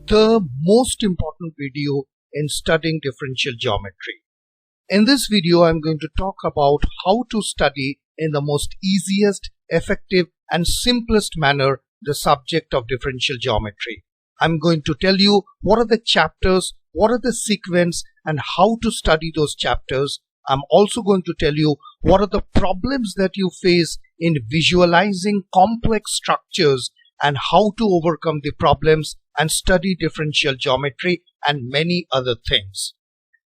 the most important video in studying differential geometry. In this video, I'm going to talk about how to study in the most easiest, effective and simplest manner the subject of differential geometry. I'm going to tell you what are the chapters, what are the sequence and how to study those chapters. I'm also going to tell you what are the problems that you face in visualizing complex structures and how to overcome the problems and study differential geometry and many other things.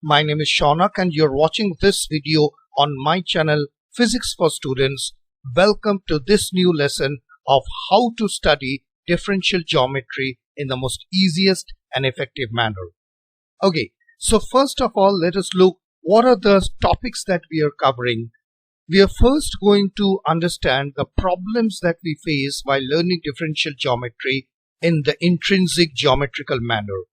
My name is Shaunak and you're watching this video on my channel Physics for Students. Welcome to this new lesson of how to study differential geometry in the most easiest and effective manner. Okay, so first of all, let us look what are the topics that we are covering. We are first going to understand the problems that we face while learning differential geometry in the intrinsic geometrical manner.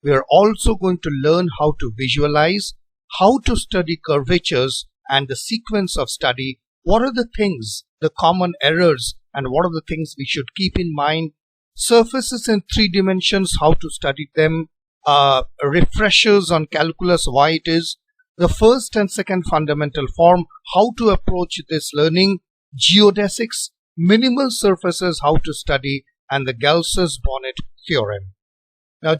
We are also going to learn how to visualize, how to study curvatures and the sequence of study. What are the things, the common errors and what are the things we should keep in mind. Surfaces in 3 dimensions, how to study them. Refreshers on calculus, why it is. The first and second fundamental form, how to approach this learning, geodesics, minimal surfaces, how to study, and the Gauss Bonnet theorem. Now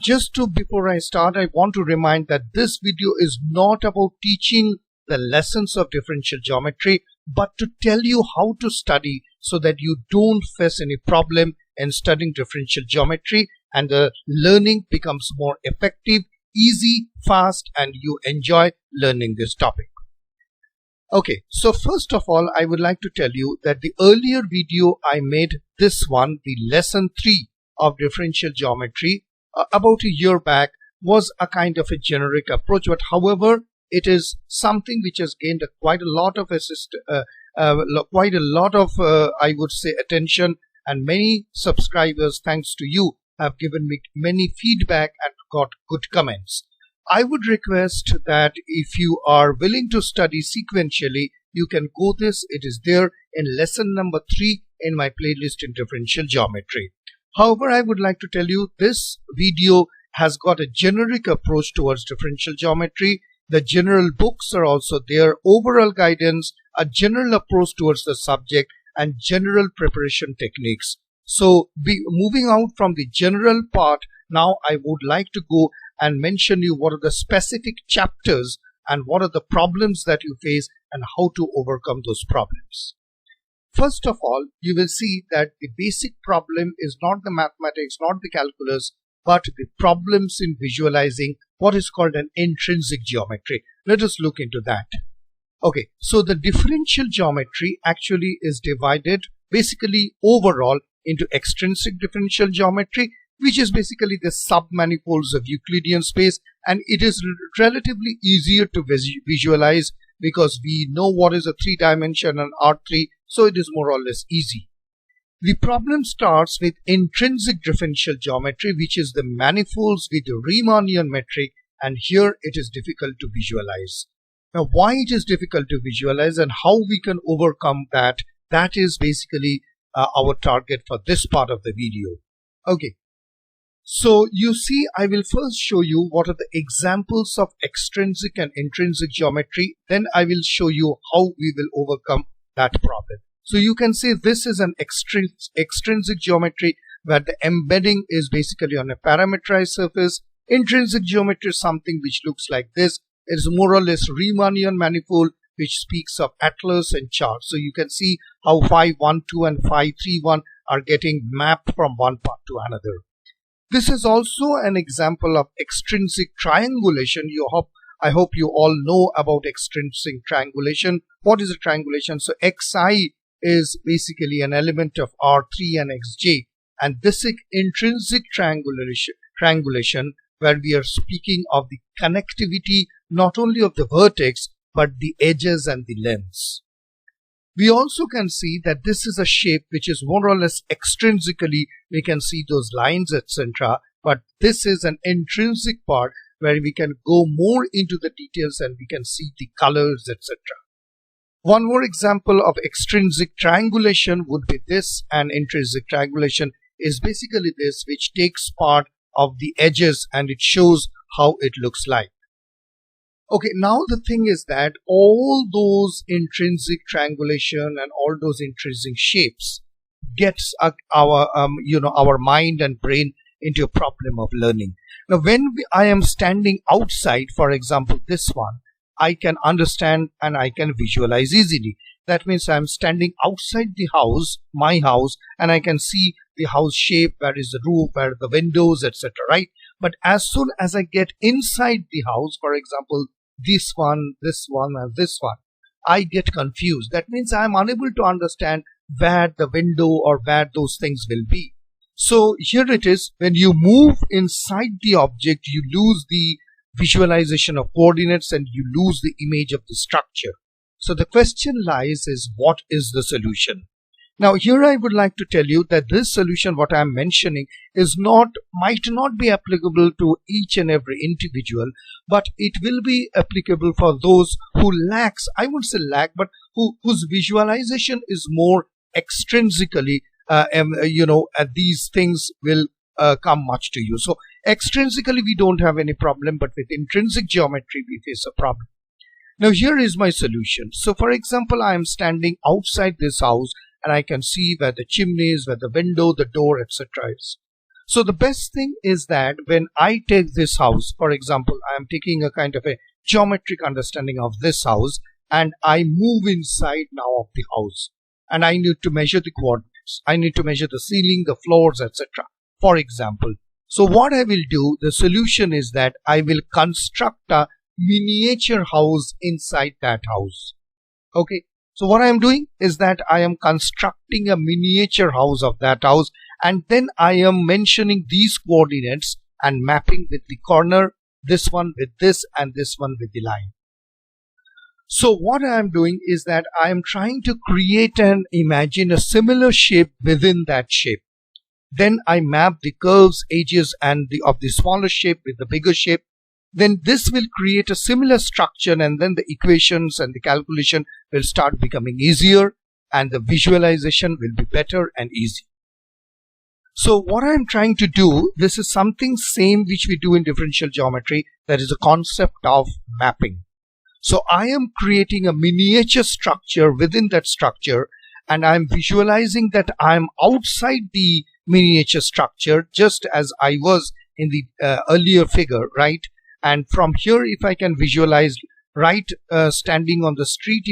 before I start, I want to remind that this video is not about teaching the lessons of differential geometry, but to tell you how to study so that you don't face any problem in studying differential geometry and the learning becomes more effective, easy, fast, and you enjoy learning this topic. Okay, so first of all, I would like to tell you that the earlier video I made, this one, the lesson 3 of differential geometry, about a year back, was a kind of a generic approach, but however, it is something which has gained quite a lot of I would say attention, and many subscribers, thanks to you, have given me many feedback and got good comments. I would request that if you are willing to study sequentially, you can go this. It is there in lesson number 3 in my playlist in differential geometry. However, I would like to tell you this video has got a generic approach towards differential geometry. The general books are also there, overall guidance, a general approach towards the subject and general preparation techniques. So moving out from the general part, now I would like to go and mention you what are the specific chapters and what are the problems that you face and how to overcome those problems. First of all, you will see that the basic problem is not the mathematics, not the calculus, but the problems in visualizing what is called an intrinsic geometry. Let us look into that. Okay, so the differential geometry actually is divided basically overall into extrinsic differential geometry, which is basically the submanifolds of Euclidean space, and it is relatively easier to visualize because we know what is a 3-dimensional R3, so it is more or less easy. The problem starts with intrinsic differential geometry, which is the manifolds with the Riemannian metric, and here it is difficult to visualize. Now, why it is difficult to visualize and how we can overcome that, that is basically our target for this part of the video. Okay, so you see, I will first show you what are the examples of extrinsic and intrinsic geometry. Then I will show you how we will overcome that problem. So you can say this is an extrinsic geometry where the embedding is basically on a parametrized surface. Intrinsic geometry is something which looks like this. It is more or less Riemannian manifold which speaks of atlas and chart. So you can see how phi 1, 2 and phi 3, 1 are getting mapped from one part to another. This is also an example of extrinsic triangulation. I hope you all know about extrinsic triangulation. What is a triangulation? So xi is basically an element of R3 and xj, and this is intrinsic triangulation where we are speaking of the connectivity not only of the vertex but the edges and the lengths. We also can see that this is a shape which is more or less extrinsically, we can see those lines, etc. But this is an intrinsic part where we can go more into the details and we can see the colors, etc. One more example of extrinsic triangulation would be this, and intrinsic triangulation is basically this, which takes part of the edges and it shows how it looks like. Okay, now the thing is that all those intrinsic triangulation and all those intrinsic shapes gets our mind and brain into a problem of learning. Now when I am standing outside, for example this one, I can understand and I can visualize easily. That means I am standing outside the house, my house, and I can see the house shape, where is the roof, where are the windows, etc. Right? But as soon as I get inside the house, for example this one, and this one, I get confused. That means I am unable to understand where the window or where those things will be. So here it is, when you move inside the object, you lose the visualization of coordinates and you lose the image of the structure. So the question lies is, what is the solution? Now here I would like to tell you that this solution, what I am mentioning, might not be applicable to each and every individual, but it will be applicable for those who lacks, I wouldn't say lack, but whose visualization is more extrinsically, these things will come much to you. So extrinsically we don't have any problem, but with intrinsic geometry we face a problem. Now here is my solution. So for example, I am standing outside this house and I can see where the chimney is, where the window, the door, etc. is. So the best thing is that when I take this house, for example, I am taking a kind of a geometric understanding of this house and I move inside now of the house and I need to measure the coordinates. I need to measure the ceiling, the floors, etc. For example. So what I will do, the solution is that I will construct a miniature house inside that house. Okay. So what I am doing is that I am constructing a miniature house of that house, and then I am mentioning these coordinates and mapping with the corner, this one with this and this one with the line. So what I am doing is that I am trying to create and imagine a similar shape within that shape. Then I map the curves, edges and of the smaller shape with the bigger shape. Then this will create a similar structure, and then the equations and the calculation will start becoming easier and the visualization will be better and easy. So what I am trying to do, this is something same which we do in differential geometry, that is a concept of mapping. So I am creating a miniature structure within that structure, and I am visualizing that I am outside the miniature structure just as I was in the earlier figure, right? And from here, if I can visualize standing on the street,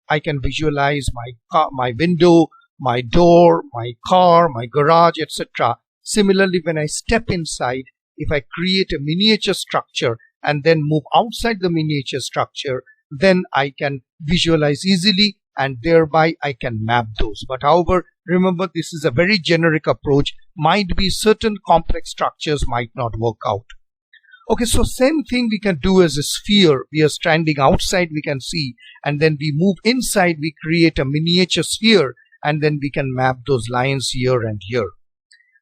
I can visualize my car, my window, my door, my car, my garage, etc. Similarly, when I step inside, if I create a miniature structure and then move outside the miniature structure, then I can visualize easily and thereby I can map those. But however, remember, this is a very generic approach. Might be certain complex structures might not work out. Okay, so same thing we can do as a sphere. We are standing outside, we can see, and then we move inside, we create a miniature sphere, and then we can map those lines here and here.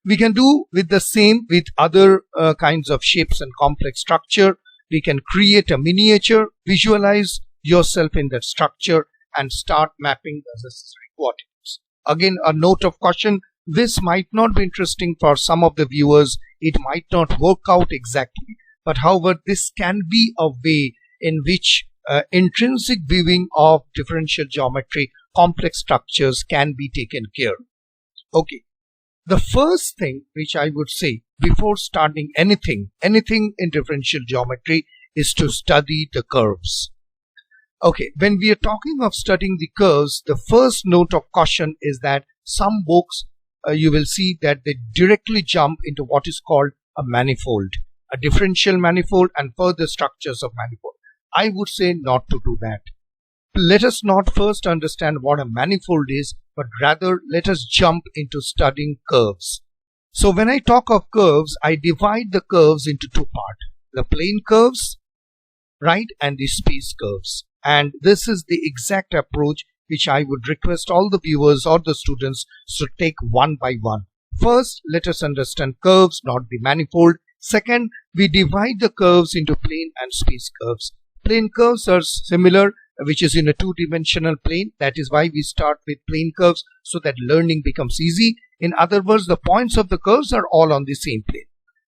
We can do with the same with other kinds of shapes and complex structure. We can create a miniature, visualize yourself in that structure, and start mapping the necessary coordinates. Again, a note of caution, this might not be interesting for some of the viewers. It might not work out exactly. But however, this can be a way in which intrinsic viewing of differential geometry, complex structures can be taken care. Okay. The first thing which I would say before starting anything in differential geometry is to study the curves. Okay, when we are talking of studying the curves, the first note of caution is that some books you will see that they directly jump into what is called a manifold, a differential manifold and further structures of manifold. I would say not to do that. Let us not first understand what a manifold is, but rather let us jump into studying curves. So when I talk of curves, I divide the curves into two parts, the plane curves, right, and the space curves. And this is the exact approach which I would request all the viewers or the students to take one by one. First, let us understand curves, not the manifold. Second, we divide the curves into plane and space curves. Plane curves are similar, which is in a two-dimensional plane. That is why we start with plane curves so that learning becomes easy. In other words, the points of the curves are all on the same plane.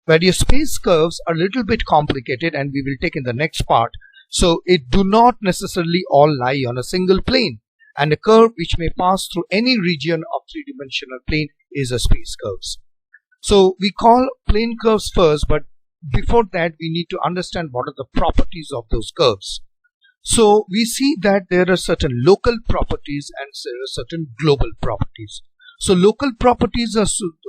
Whereas space curves are a little bit complicated, and we will take in the next part. So it do not necessarily all lie on a single plane, and a curve which may pass through any region of three-dimensional plane is a space curves. So we call plane curves first, but before that we need to understand what are the properties of those curves. So we see that there are certain local properties and there are certain global properties. So local properties are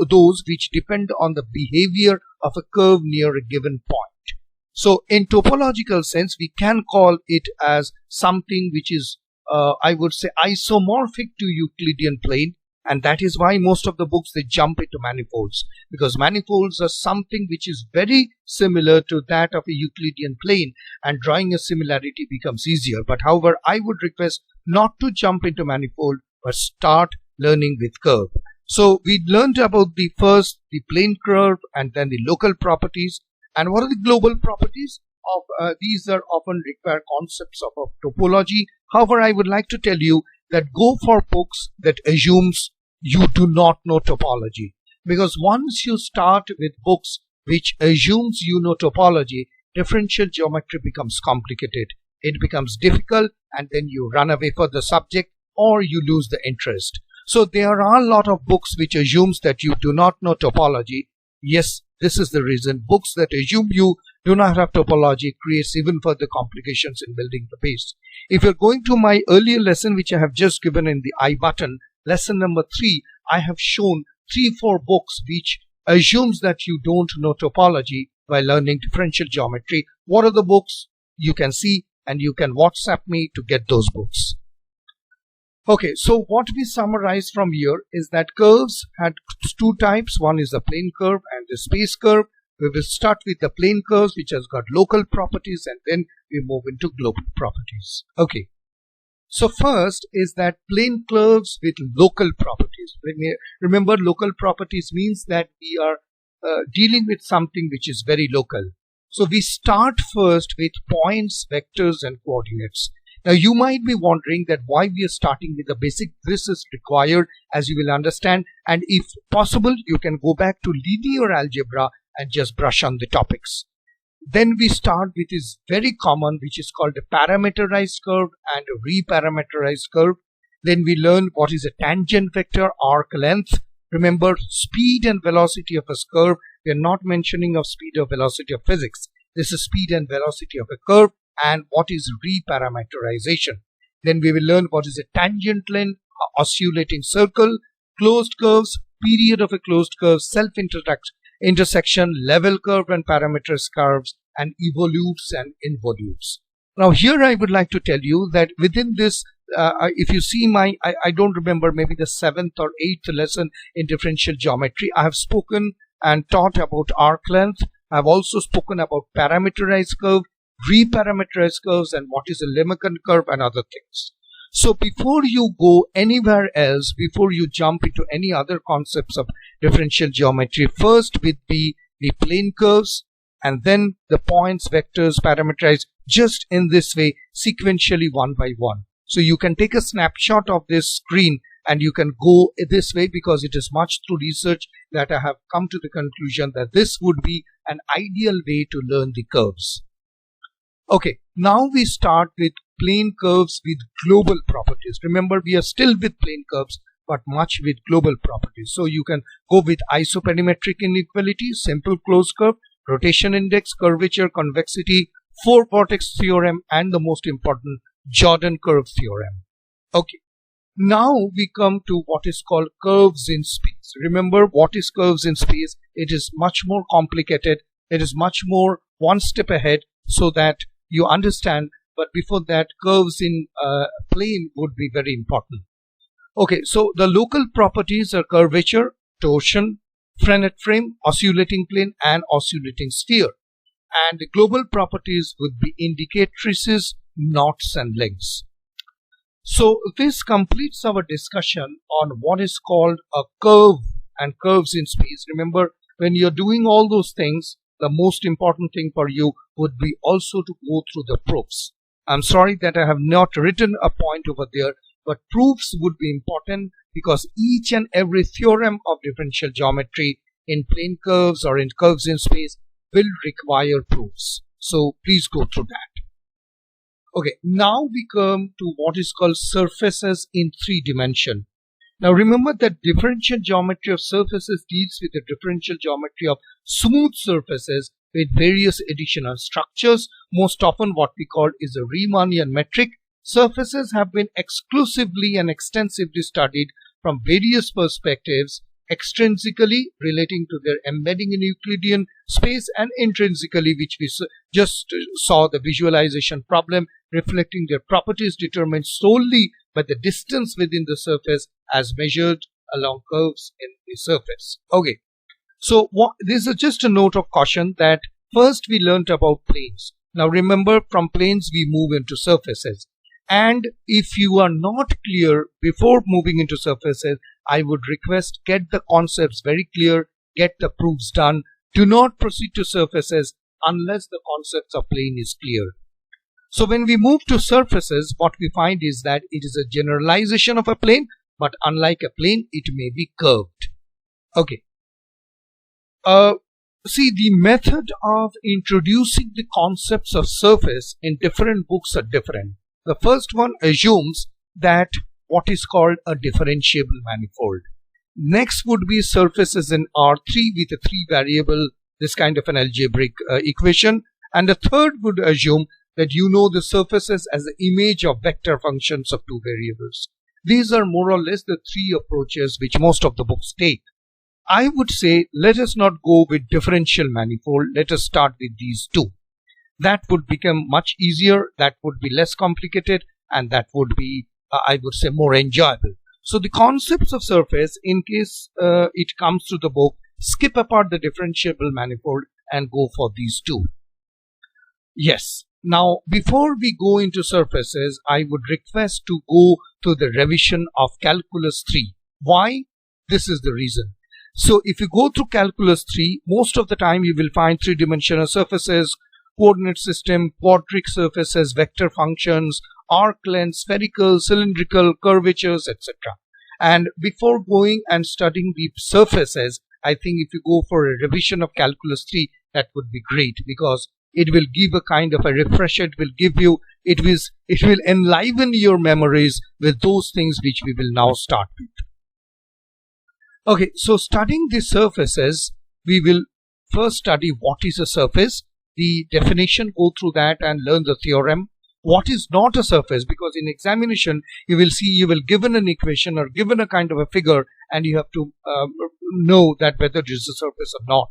those which depend on the behavior of a curve near a given point. So in topological sense, we can call it as something which is, I would say, isomorphic to Euclidean plane. And that is why most of the books, they jump into manifolds, because manifolds are something which is very similar to that of a Euclidean plane, and drawing a similarity becomes easier. But however, I would request not to jump into manifold, but start learning with curve. So we learned about the plane curve, and then the local properties. And what are the global properties of these are often require concepts of topology. However, I would like to tell you that go for books that assumes you do not know topology, because once you start with books which assumes you know topology, differential geometry becomes complicated. It becomes difficult, and then you run away from the subject or you lose the interest. So there are a lot of books which assumes that you do not know topology. Yes, this is the reason. Books that assume you do not have topology creates even further complications in building the base. If you're going to my earlier lesson, which I have just given in the I button, lesson number 3, I have shown 3-4 books which assumes that you don't know topology while learning differential geometry. What are the books? You can see, and you can WhatsApp me to get those books. Okay, so what we summarize from here is that curves had 2 types. One is the plane curve and the space curve. We will start with the plane curves, which has got local properties, and then we move into global properties. Okay, so first is that plane curves with local properties. Remember, local properties means that we are dealing with something which is very local. So we start first with points, vectors, and coordinates. Now you might be wondering that why we are starting with the basic. This is required, as you will understand, and if possible you can go back to linear algebra and just brush on the topics. Then we start with is very common, which is called a parameterized curve and a reparameterized curve. Then we learn what is a tangent vector, arc length. Remember, speed and velocity of a curve. We are not mentioning of speed or velocity of physics. This is speed and velocity of a curve. And what is reparameterization. Then we will learn what is a tangent length, oscillating circle, closed curves, period of a closed curve, self-intersection, level curve and parameters curves, and evolutes and involutes. Now here I would like to tell you that within this, if you see my, I don't remember, maybe the 7th or 8th lesson in differential geometry, I have spoken and taught about arc length. I have also spoken about parameterized curve, reparameterized curves, and what is a Lemkin curve and other things. So before you go anywhere else, before you jump into any other concepts of differential geometry, first would be the plane curves, and then the points, vectors, parameterized, just in this way, sequentially one by one. So you can take a snapshot of this screen and you can go this way, because it is much through research that I have come to the conclusion that this would be an ideal way to learn the curves. Okay, now we start with plane curves with global properties. Remember, we are still with plane curves, but much with global properties. So you can go with isoperimetric inequality, simple closed curve, rotation index, curvature, convexity, 4-vortex theorem, and the most important, Jordan curve theorem. Okay, now we come to what is called curves in space. Remember, what is curves in space? It is much more complicated. It is much more one step ahead, so that you understand. But before that, curves in plane would be very important. Okay, so the local properties are curvature, torsion, Frenet frame, oscillating plane, and oscillating sphere. And the global properties would be indicatrices, knots, and links. So this completes our discussion on what is called a curve and curves in space. Remember, when you're doing all those things, the most important thing for you would be also to go through the proofs. I'm sorry that I have not written a point over there, but proofs would be important, because each and every theorem of differential geometry in plane curves or in curves in space will require proofs. So please go through that. Okay, now we come to what is called surfaces in 3 dimension. Now remember that differential geometry of surfaces deals with the differential geometry of smooth surfaces with various additional structures. Most often what we call is a Riemannian metric. Surfaces have been exclusively and extensively studied from various perspectives, extrinsically relating to their embedding in Euclidean space, and intrinsically, which we just saw the visualization problem, reflecting their properties determined solely by the distance within the surface as measured along curves in the surface. Okay, so this is just a note of caution that first we learned about planes. Now remember, from planes we move into surfaces. And if you are not clear before moving into surfaces, I would request get the concepts very clear, get the proofs done. Do not proceed to surfaces unless the concepts of plane is clear. So when we move to surfaces, what we find is that it is a generalization of a plane, but unlike a plane, it may be curved. Okay. See, the method of introducing the concepts of surface in different books are different. The first one assumes that what is called a differentiable manifold. Next would be surfaces in R3 with a 3 variable, this kind of an algebraic equation. And the third would assume that you know the surfaces as the image of vector functions of 2 variables. These are more or less the 3 approaches which most of the books take. I would say let us not go with differential manifold. Let us start with these 2. That would become much easier, that would be less complicated, and that would be, I would say, more enjoyable. So the concepts of surface, in case it comes to the book, skip apart the differentiable manifold and go for these 2. Yes. Now, before we go into surfaces, I would request to go to the revision of Calculus 3. Why? This is the reason. So if you go through Calculus 3, most of the time you will find 3-dimensional surfaces, coordinate system, quadric surfaces, vector functions, arc lengths, spherical, cylindrical, curvatures, etc. And before going and studying the surfaces, I think if you go for a revision of Calculus 3, that would be great, because it will give a kind of a refresher. It will give you, it will enliven your memories with those things which we will now start with. Okay, so studying the surfaces, we will first study what is a surface, the definition, go through that and learn the theorem. What is not a surface, because in examination you will see you will given an equation or given a kind of a figure and you have to know that whether it is a surface or not.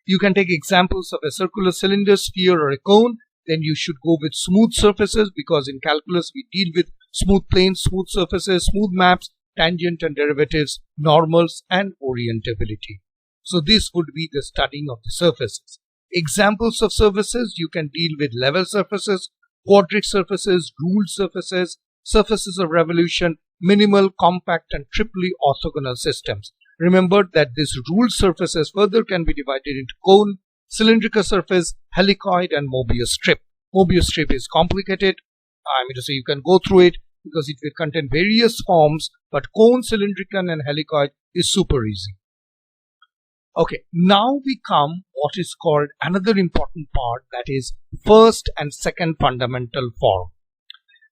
You can take examples of a circular cylinder, sphere or a cone. Then you should go with smooth surfaces, because in calculus we deal with smooth planes, smooth surfaces, smooth maps, tangent and derivatives, normals and orientability. So this would be the studying of the surfaces. Examples of surfaces, you can deal with level surfaces, quadric surfaces, ruled surfaces, surfaces of revolution, minimal, compact and triply orthogonal systems. Remember that these ruled surfaces further can be divided into cone, cylindrical surface, helicoid and Mobius strip. Mobius strip is complicated. I mean to say you can go through it because it will contain various forms, but cone, cylindrical and helicoid is super easy. Okay, now we come what is called another important part, that is first and second fundamental form.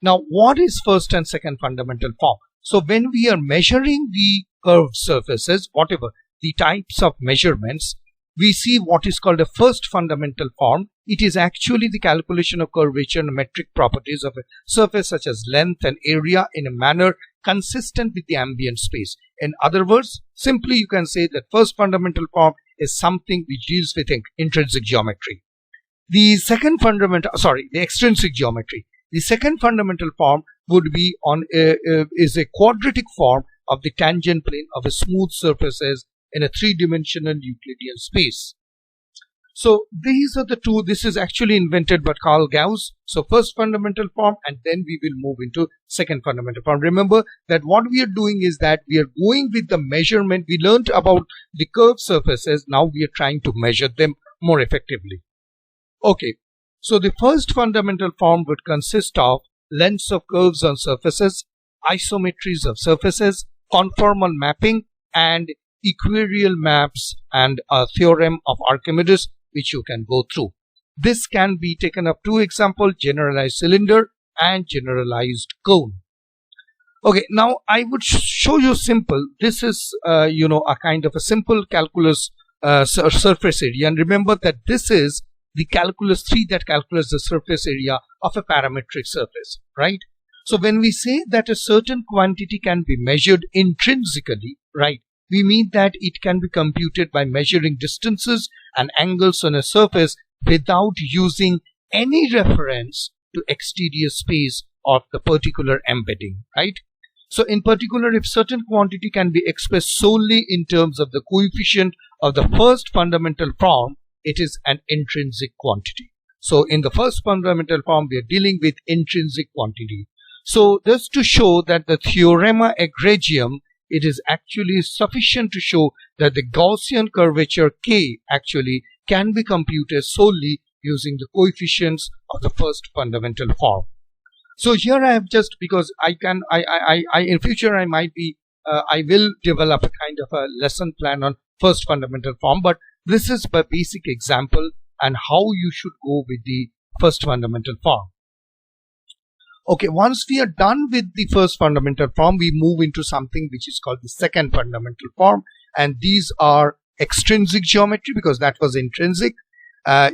Now what is first and second fundamental form? So when we are measuring the curved surfaces, whatever the types of measurements, we see what is called a first fundamental form. It is actually the calculation of curvature and metric properties of a surface such as length and area in a manner consistent with the ambient space. In other words, simply you can say that first fundamental form is something which deals with intrinsic geometry. The second fundamental, the extrinsic geometry. The second fundamental form would be is a quadratic form of the tangent plane of a smooth surfaces in a 3-dimensional Euclidean space. So these are the two. This is actually invented by Carl Gauss. So first fundamental form, and then we will move into second fundamental form. Remember that what we are doing is that we are going with the measurement. We learned about the curved surfaces. Now we are trying to measure them more effectively. Okay. So the first fundamental form would consist of lengths of curves on surfaces, isometries of surfaces, conformal mapping, and equatorial maps, and a theorem of Archimedes, which you can go through. This can be taken up two examples, generalized cylinder and generalized cone. Okay, now I would show you simple. This is, a kind of a simple calculus surface area. And remember that this is the calculus 3 that calculates the surface area of a parametric surface, right? So when we say that a certain quantity can be measured intrinsically, right, we mean that it can be computed by measuring distances and angles on a surface without using any reference to exterior space of the particular embedding, right? So in particular, if certain quantity can be expressed solely in terms of the coefficient of the first fundamental form, it is an intrinsic quantity. So in the first fundamental form, we are dealing with intrinsic quantity. So just to show that the Theorema Eggregium, it is actually sufficient to show that the Gaussian curvature K actually can be computed solely using the coefficients of the first fundamental form. So here I have just, because in future I might be, I will develop a kind of a lesson plan on first fundamental form, but this is a basic example and how you should go with the first fundamental form. Okay, once we are done with the first fundamental form, we move into something which is called the second fundamental form, and these are extrinsic geometry because that was intrinsic.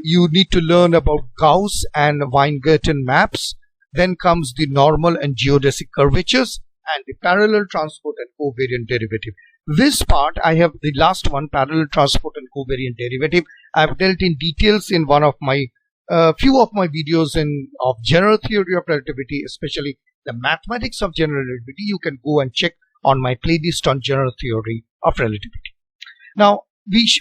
You need to learn about Gauss and Weingarten maps. Then comes the normal and geodesic curvatures and the parallel transport and covariant derivative. This part I have, the last one, parallel transport and covariant derivative, I have dealt in details in one of my few of my videos of general theory of relativity, especially the mathematics of general relativity. You can go and check on my playlist on general theory of relativity. Now,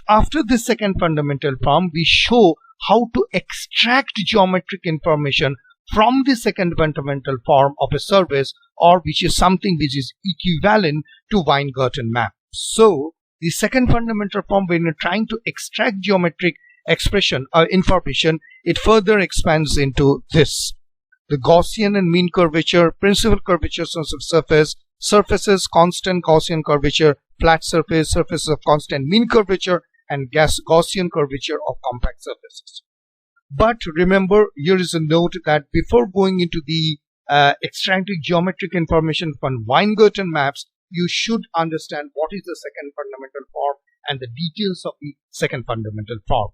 after the second fundamental form, we show how to extract geometric information from the second fundamental form of a surface, or which is something which is equivalent to Weingarten map. So the second fundamental form, when you're trying to extract geometric expression or information, it further expands into this: the Gaussian and mean curvature, principal curvatures on surface, surfaces, constant Gaussian curvature, flat surface, surfaces of constant mean curvature, and Gaussian curvature of compact surfaces. But remember, here is a note that before going into the extracting geometric information from Weingarten maps, you should understand what is the second fundamental form and the details of the second fundamental form.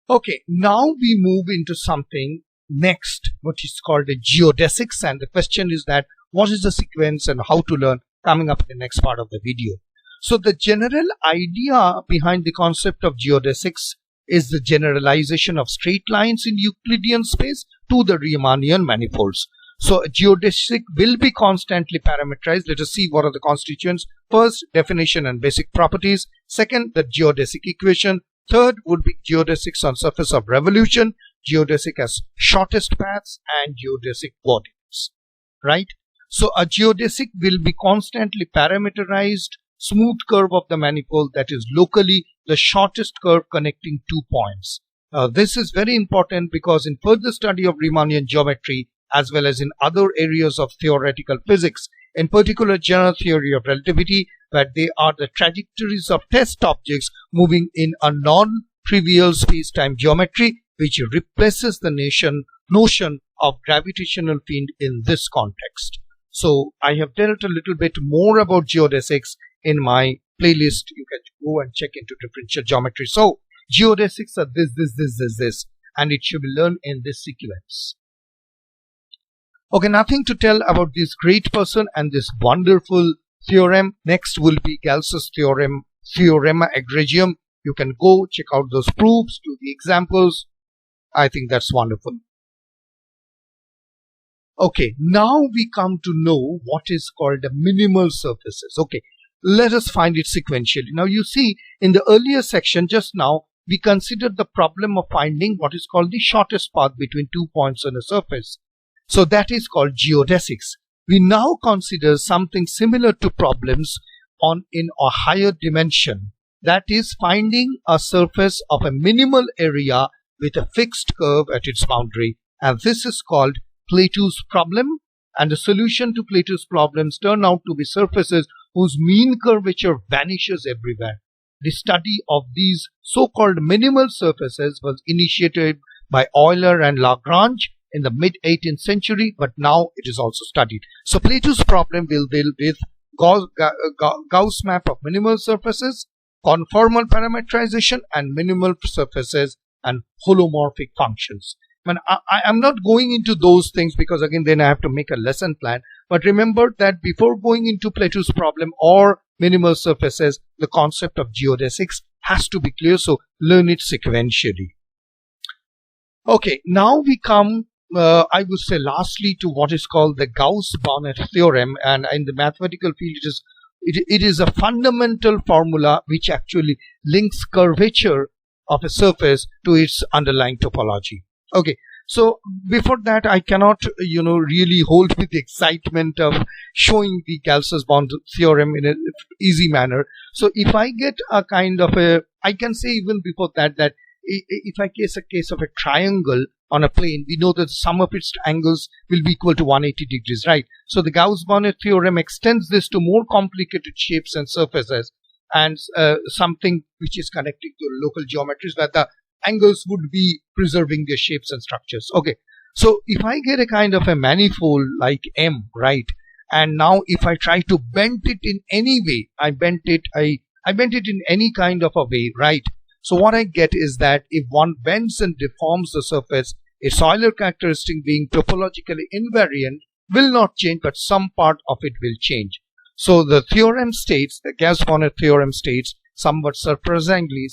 Okay, now we move into something next, what is called a geodesics, and the question is that what is the sequence and how to learn, coming up in the next part of the video. So the general idea behind the concept of geodesics is the generalization of straight lines in Euclidean space to the Riemannian manifolds. So a geodesic will be constantly parameterized. Let us see what are the constituents. First, definition and basic properties. Second, the geodesic equation. Third would be geodesics on surface of revolution, geodesic as shortest paths, and geodesic coordinates, right? So a geodesic will be constantly parameterized smooth curve of the manifold that is locally the shortest curve connecting 2 points. This is very important because in further study of Riemannian geometry as well as in other areas of theoretical physics, in particular general theory of relativity, that they are the trajectories of test objects moving in a non-trivial space-time geometry, which replaces the notion of gravitational field in this context. So I have dealt a little bit more about geodesics in my playlist. You can go and check into differential geometry. So geodesics are this, and it should be learned in this sequence. Okay, nothing to tell about this great person and this wonderful theorem. Next will be Gauss's theorem, Theorema Eggregium. You can go check out those proofs, do the examples. I think that's wonderful. Okay, now we come to know what is called the minimal surfaces. Okay, let us find it sequentially. Now you see, in the earlier section just now, we considered the problem of finding what is called the shortest path between 2 points on a surface. So that is called geodesics. We now consider something similar to problems in a higher dimension. That is finding a surface of a minimal area with a fixed curve at its boundary. And this is called Plato's problem. And the solution to Plato's problems turn out to be surfaces whose mean curvature vanishes everywhere. The study of these so-called minimal surfaces was initiated by Euler and Lagrange in the mid-18th century, but now it is also studied. So Plato's problem will deal with Gauss map of minimal surfaces, conformal parametrization, and minimal surfaces and holomorphic functions. I'm not going into those things because again then I have to make a lesson plan. But remember that before going into Plato's problem or minimal surfaces, the concept of geodesics has to be clear. So learn it sequentially. Okay, now we come, I would say lastly, to what is called the Gauss Bonnet theorem. And in the mathematical field, it is a fundamental formula which actually links curvature of a surface to its underlying topology. Okay, so before that, I cannot, really hold with the excitement of showing the Gauss Bonnet theorem in an easy manner. So if I get a kind of I can say even before that, that if I case a case of a triangle on a plane, we know that the sum of its angles will be equal to 180 degrees, right? So the Gauss Bonnet theorem extends this to more complicated shapes and surfaces, and something which is connected to local geometries where the angles would be preserving their shapes and structures. Okay, so if I get a kind of a manifold like M, right, and now if I try to bend it in any way, I bent it in any kind of a way, right? So what I get is that if one bends and deforms the surface, its Euler characteristic being topologically invariant will not change, but some part of it will change. So the theorem states, the Gauss Bonnet theorem states, somewhat surprisingly,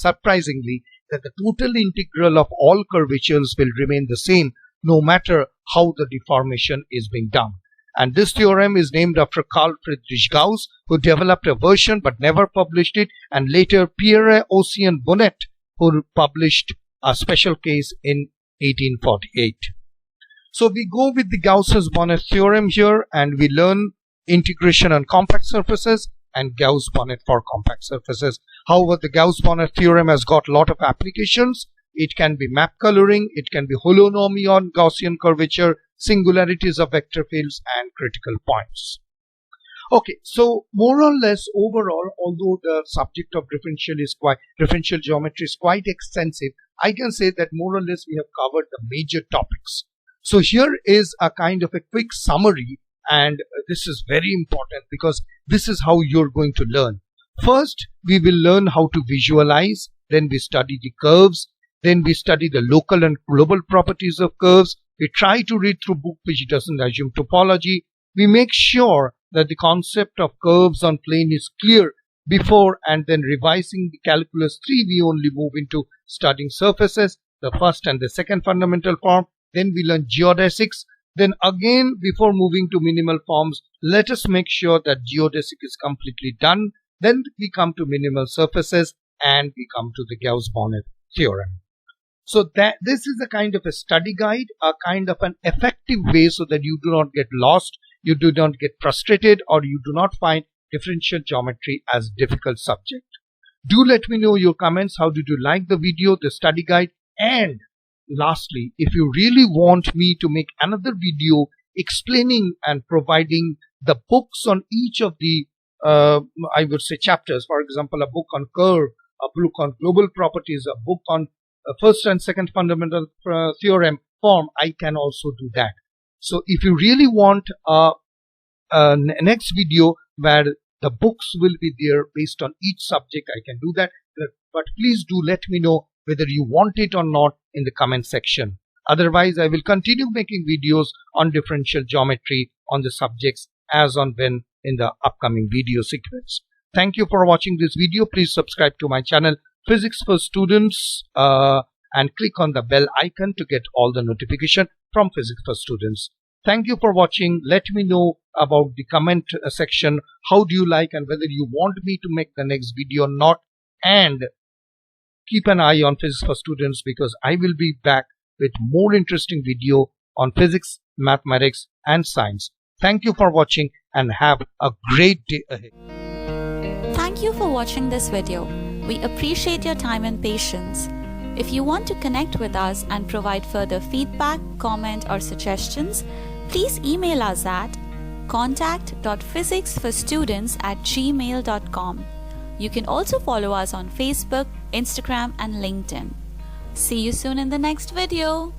that the total integral of all curvatures will remain the same no matter how the deformation is being done. And this theorem is named after Carl Friedrich Gauss, who developed a version but never published it, and later Pierre Ossian Bonnet, who published a special case in 1848. So we go with the Gauss Bonnet theorem here, and we learn integration on compact surfaces and Gauss Bonnet for compact surfaces. However, the Gauss Bonnet theorem has got a lot of applications. It can be map coloring, it can be holonomy on Gaussian curvature, singularities of vector fields, and critical points. Okay, so more or less overall, although the subject of differential geometry is quite extensive, I can say that more or less we have covered the major topics. So here is a kind of a quick summary, and this is very important because this is how you're going to learn. First, we will learn how to visualize, then we study the curves, then we study the local and global properties of curves. We try to read through book which doesn't assume topology. We make sure that the concept of curves on plane is clear before, and then revising the calculus 3, we only move into studying surfaces, the first and the second fundamental form. Then we learn geodesics. Then again, before moving to minimal forms, let us make sure that geodesic is completely done. Then we come to minimal surfaces and we come to the Gauss Bonnet theorem. So this is a kind of a study guide, a kind of an effective way so that you do not get lost, you do not get frustrated, or you do not find differential geometry as a difficult subject. Do let me know your comments. How did you like the video, the study guide? And lastly, if you really want me to make another video explaining and providing the books on each of the, I would say, chapters, for example, a book on curve, a book on global properties, a book on first and second fundamental theorem form, I can also do that. So if you really want a next video where the books will be there based on each subject, I can do that. But please do let me know whether you want it or not in the comment section. Otherwise, I will continue making videos on differential geometry on the subjects as on when in the upcoming video sequence. Thank you for watching this video. Please subscribe to my channel Physics for Students and click on the bell icon to get all the notification from Physics for Students. Thank you for watching. Let me know about the comment section. How do you like and whether you want me to make the next video or not. And keep an eye on Physics for Students because I will be back with more interesting video on physics, mathematics and science. Thank you for watching and have a great day ahead. Thank you for watching this video. We appreciate your time and patience. If you want to connect with us and provide further feedback, comment or suggestions, please email us at contact.physicsforstudents@gmail.com. You can also follow us on Facebook, Instagram, and LinkedIn. See you soon in the next video.